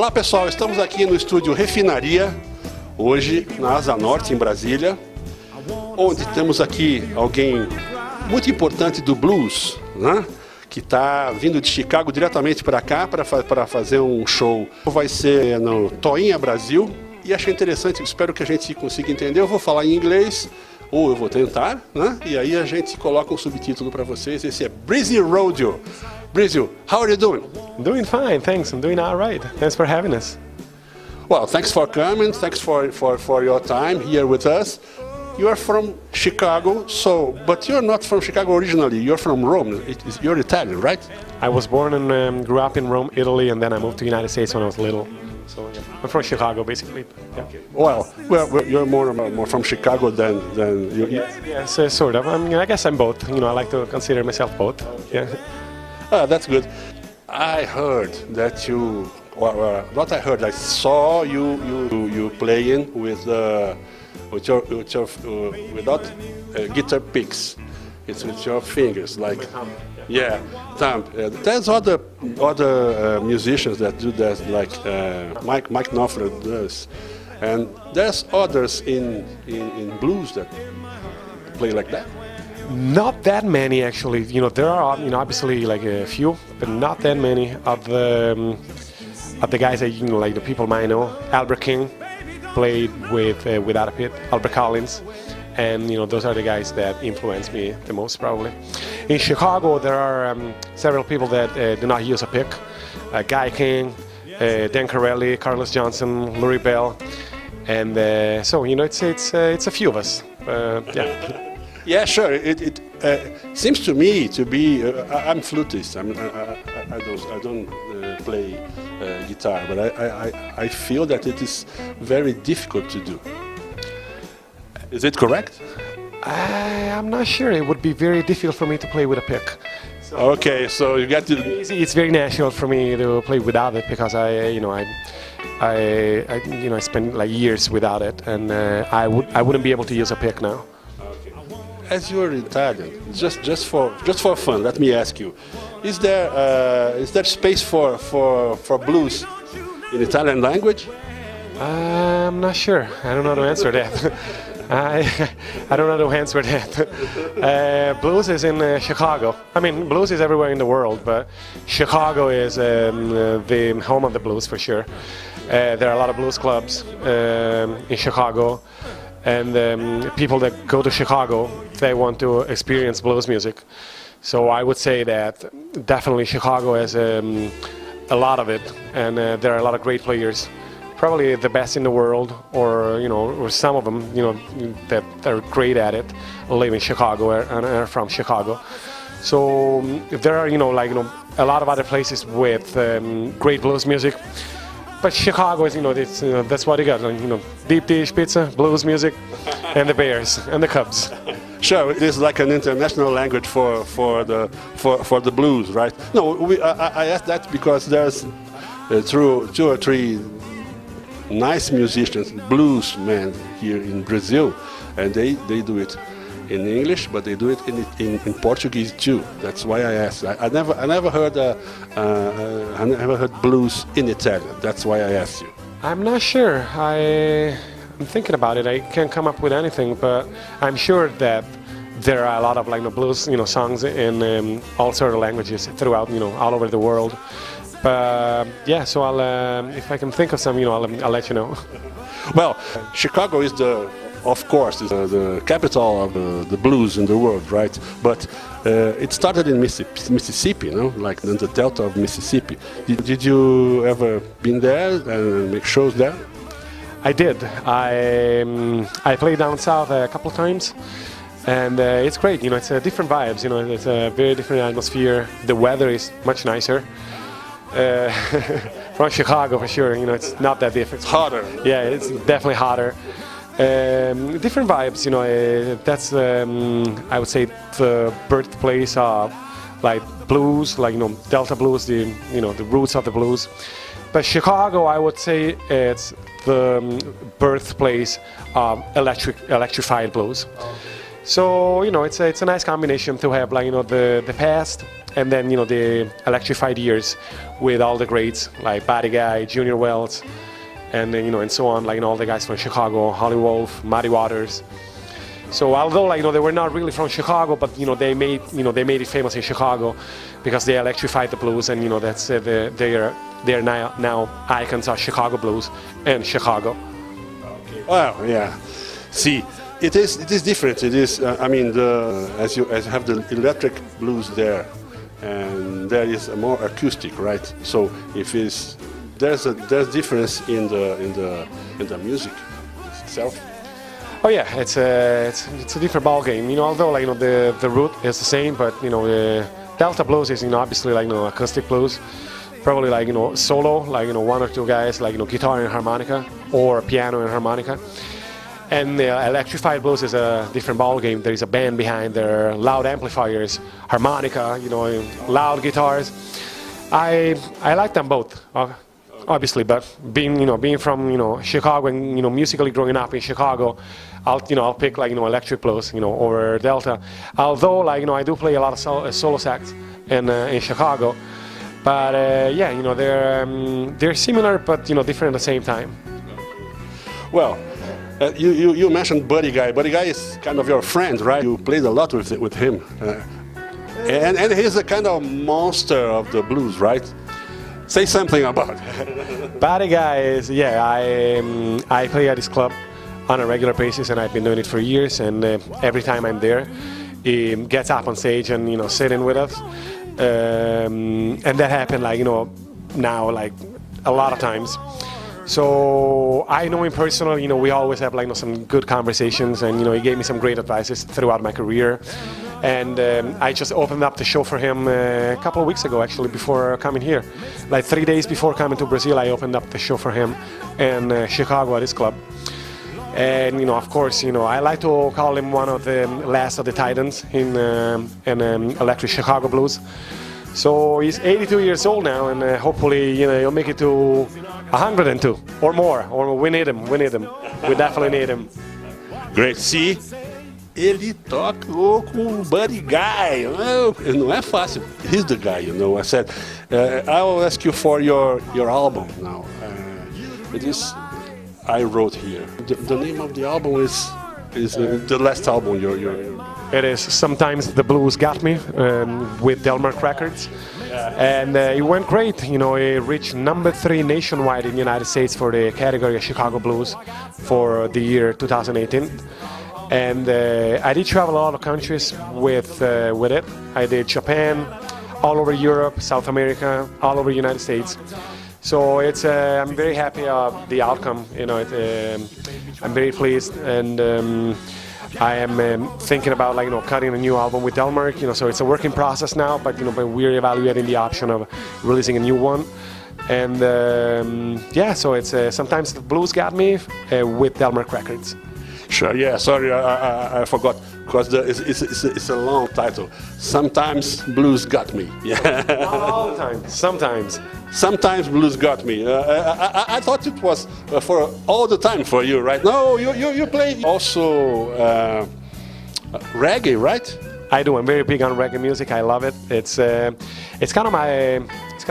Olá pessoal, estamos aqui no estúdio Refinaria, hoje na Asa Norte, em Brasília, onde temos aqui alguém muito importante do blues, né? Que está vindo de Chicago diretamente para cá para fazer um show. Vai ser no Toinha, Brasil, e achei interessante, espero que a gente consiga entender. Eu vou falar em inglês, ou eu vou tentar, né? E aí a gente coloca um subtítulo para vocês. Esse é Breezy Rodio. Breezy, how are you doing? Doing fine, thanks. I'm doing all right. Thanks for having us. Well, thanks for coming. Thanks for your time here with us. You are from Chicago, but you're not from Chicago originally. You're from Rome. You're Italian, right? I was born and grew up in Rome, Italy, and then I moved to the United States when I was little. So yeah, I'm from Chicago, basically. Yeah. Okay. Well, you're more from Chicago than you. Yes, sort of. I mean, I guess I'm both. You know, I like to consider myself both. Yeah. Ah, that's good. I heard that you. What I heard, I saw you playing without guitar picks. It's with your fingers, like thumb. There's other musicians that do that, like Mike Knopfler does, and there's others in blues that play like that. Not that many, actually. You know, there are obviously like a few, but not that many of the guys that like the people might know. Albert King played without a pit. Albert Collins, and those are the guys that influenced me the most, probably. In Chicago, there are several people that do not use a pick. Guy King, Dan Corelli, Carlos Johnson, Lurie Bell, and so it's a few of us. Yeah. Yeah, sure. It seems to me to be. I'm flutist. I don't play guitar, but I feel that it is very difficult to do. Is it correct? I'm not sure. It would be very difficult for me to play with a pick. Okay, so you got to. It's very natural for me to play without it because I spent like years without it, and I wouldn't be able to use a pick now. As you're Italian, just for fun, let me ask you: is there space for blues in Italian language? I'm not sure. I don't know how to answer that. I don't know how to answer that. Blues is in Chicago. I mean, blues is everywhere in the world, but Chicago is the home of the blues for sure. There are a lot of blues clubs in Chicago. And people that go to Chicago, they want to experience blues music. So I would say that definitely Chicago has a lot of it, and there are a lot of great players, probably the best in the world, or some of them, that are great at it, live in Chicago and are from Chicago. So there are a lot of other places with great blues music. But Chicago is, that's what you got. Deep dish pizza, blues music, and the Bears and the Cubs. Sure, it is like an international language for the blues, right? No, I asked that because there's two or three nice musicians, bluesmen here in Brazil, and they do it in English, but they do it in Portuguese too. That's why I asked. I never heard blues in Italian. That's why I asked you. I'm not sure. I'm thinking about it. I can't come up with anything, but I'm sure that there are a lot of blues, songs in all sort of languages throughout, all over the world. But yeah, so I'll if I can think of some, I'll let you know. Well, Chicago is of course, is the capital of the blues in the world, right? But it started in Mississippi, like in the delta of Mississippi. Did you ever been there and make shows there? I did. I played down south a couple of times, and it's great. It's different vibes. It's a very different atmosphere. The weather is much nicer. From Chicago, for sure. It's not that different. It's hotter. Yeah, it's definitely hotter. Different vibes, that's I would say the birthplace of like blues, like Delta blues, the roots of the blues. But Chicago, I would say it's the birthplace of electrified blues. So it's a nice combination to have like the past and then the electrified years with all the greats like Buddy Guy, Junior Wells, and then, and so on, like all the guys from Chicago, Holly Wolf, Muddy Waters. So although like they were not really from Chicago, but they made it famous in Chicago because they electrified the blues, and that's they're now icons of Chicago blues and Chicago. Okay. Well, yeah. See, it is different. It is. I mean, as you have the electric blues there, and there is a more acoustic, right? So if there's difference in the music itself. Oh yeah, it's a different ball game. Although like the root is the same, but Delta blues is obviously like acoustic blues, probably like solo, like one or two guys like guitar and harmonica or piano and harmonica. And electrified blues is a different ball game. There is a band behind there, loud amplifiers, harmonica, loud guitars. I like them both, obviously. But being from Chicago and musically growing up in Chicago, I'll pick like electric blues over Delta. Although like I do play a lot of solo sax in Chicago, but yeah, they're similar but different at the same time. Well. You mentioned Buddy Guy. Buddy Guy is kind of your friend, right? You played a lot with him. And he's a kind of monster of the blues, right? Say something about it. Buddy Guy is, yeah, I play at his club on a regular basis, and I've been doing it for years, and every time I'm there, he gets up on stage and, sitting with us. And that happened like, now like a lot of times. So I know him personally, we always have like some good conversations, and he gave me some great advices throughout my career. And I just opened up the show for him a couple of weeks ago, actually, before coming here. Like 3 days before coming to Brazil, I opened up the show for him in Chicago at his club. And of course, I like to call him one of the last of the titans in electric Chicago blues. So he's 82 years old now, and hopefully, he'll make it to 102 or more. Or we need him. We definitely need him. Great. See, ele tocou com o Buddy Guy. Não é fácil. He's the guy, I said, I will ask you for your album now. It is, I wrote here. The name of the album is the last album you're. It is Sometimes the Blues Got Me with Delmark Records. And it went great. It reached number 3 nationwide in the United States for the category of Chicago Blues for the year 2018. And I did travel a lot of countries with it. I did Japan, all over Europe, South America, all over the United States. So I'm very happy of the outcome. I'm very pleased, and I am thinking about cutting a new album with Delmark. So it's a working process now, but but we're evaluating the option of releasing a new one. And yeah, so it's Sometimes the Blues Got Me with Delmark Records. Sure. Yeah. Sorry, I forgot because it's a long title. Sometimes Blues Got Me. Yeah. Not all the time. Sometimes. Sometimes Blues Got Me. I thought it was for all the time for you, right? No, you play also reggae, right? I do. I'm very big on reggae music. I love it. It's kind of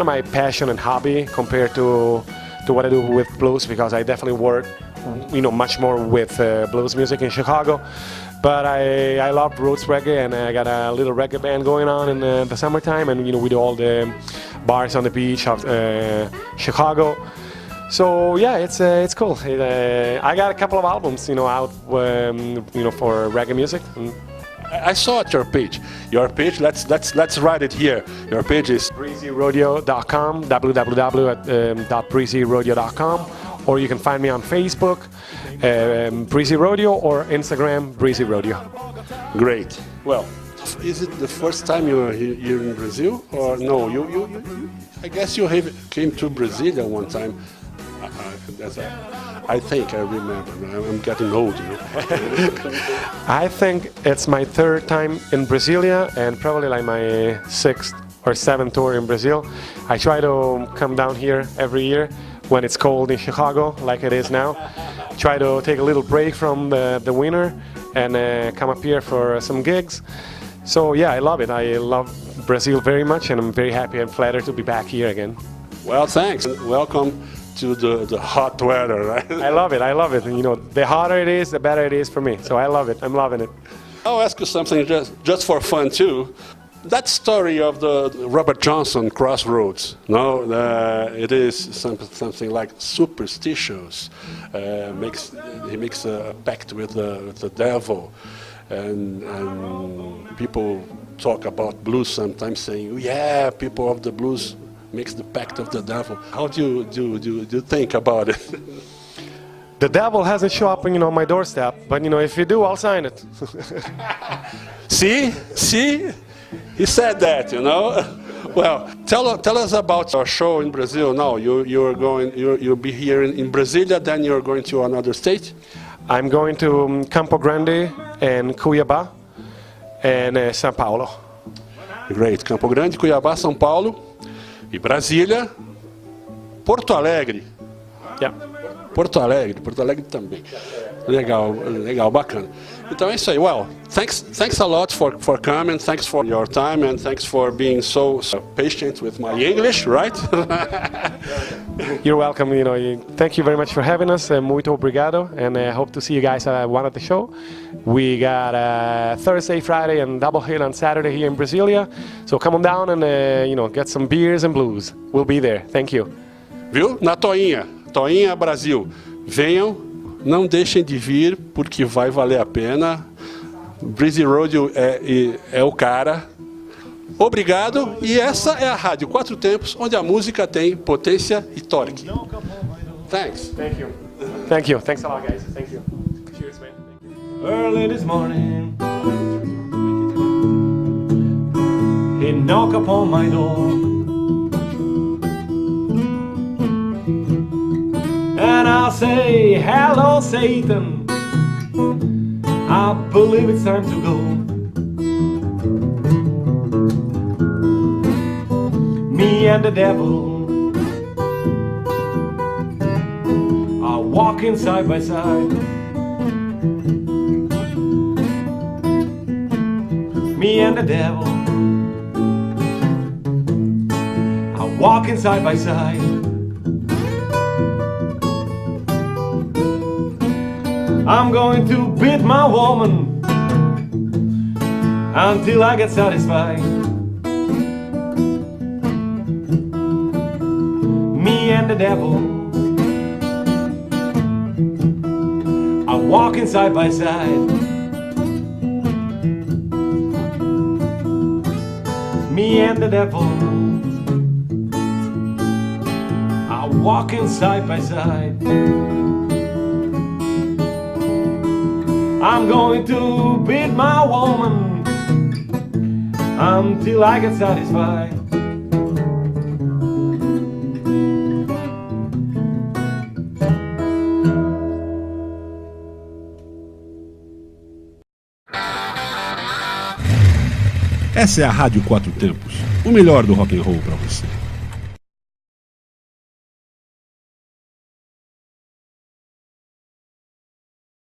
my passion and hobby compared to what I do with blues, because I definitely work much more with blues music in Chicago. But I love roots reggae, and I got a little reggae band going on in the summertime, and we do all the bars on the beach of Chicago. So yeah, it's cool. I got a couple of albums out for reggae music. I saw at your page. Let's write it here. Your page is breezyrodio.com, www.breezyrodio.com, or you can find me on Facebook, Breezy Rodio, or Instagram, Breezy Rodio. Great. Well, is it the first time you're here in Brazil, or no? You I guess you came to Brasilia one time. I think I remember. I'm getting old, I think it's my 3rd time in Brasilia, and probably like my 6th or 7th tour in Brazil. I try to come down here every year when it's cold in Chicago, like it is now. Try to take a little break from the winter and come up here for some gigs. So yeah, I love it. I love Brazil very much, and I'm very happy and flattered to be back here again. Well, thanks. Welcome to the hot weather, right? I love it. I love it. And, you know, the hotter it is, the better it is for me. So I love it. I'm loving it. I'll ask you something just for fun too. That story of the Robert Johnson Crossroads, no, it is something like superstitious. He makes a pact with the devil, and people talk about blues sometimes, saying, "Yeah, people of the blues makes the pact of the devil." How do you think about it? The devil hasn't shown up, you know, on my doorstep, but you know, if you do, I'll sign it. See, he said that, you know. Well, tell us about our show in Brazil now. You'll be here in Brasília, then you're going to another state. I'm going to Campo Grande and Cuiabá and São Paulo. Great, Campo Grande, Cuiabá, São Paulo e Brasília, Porto Alegre. Yeah. Porto Alegre também. Legal, bacana. Então é isso aí. Well, thanks a lot for coming. Thanks for your time and thanks for being so patient with my English, right? You're welcome. You know, thank you very much for having us. Muito obrigado, and I hope to see you guys at one of the show. We got Thursday, Friday, and double hill on Saturday here in Brasília. So come on down and you know, get some beers and blues. We'll be there. Thank you. Viu? Na Toinha Brasil. Venham, não deixem de vir, porque vai valer a pena. Breezy Rodio é o cara. Obrigado, e essa é a Rádio Quatro Tempos, onde a música tem potência e torque. Thanks. Thank you. Thank you. Thanks a lot, guys. Thank you. Cheers, man. Thank you. Early this morning, he knocked upon my door. And I'll say, hello, Satan, I believe it's time to go. Me and the devil are walking side by side. Me and the devil are walking side by side. I'm going to beat my woman until I get satisfied. Me and the devil are walking side by side. Me and the devil are walking side by side. I'm going to beat my woman until I get satisfied. Essa é a Rádio Quatro Tempos, o melhor do rock and roll para você.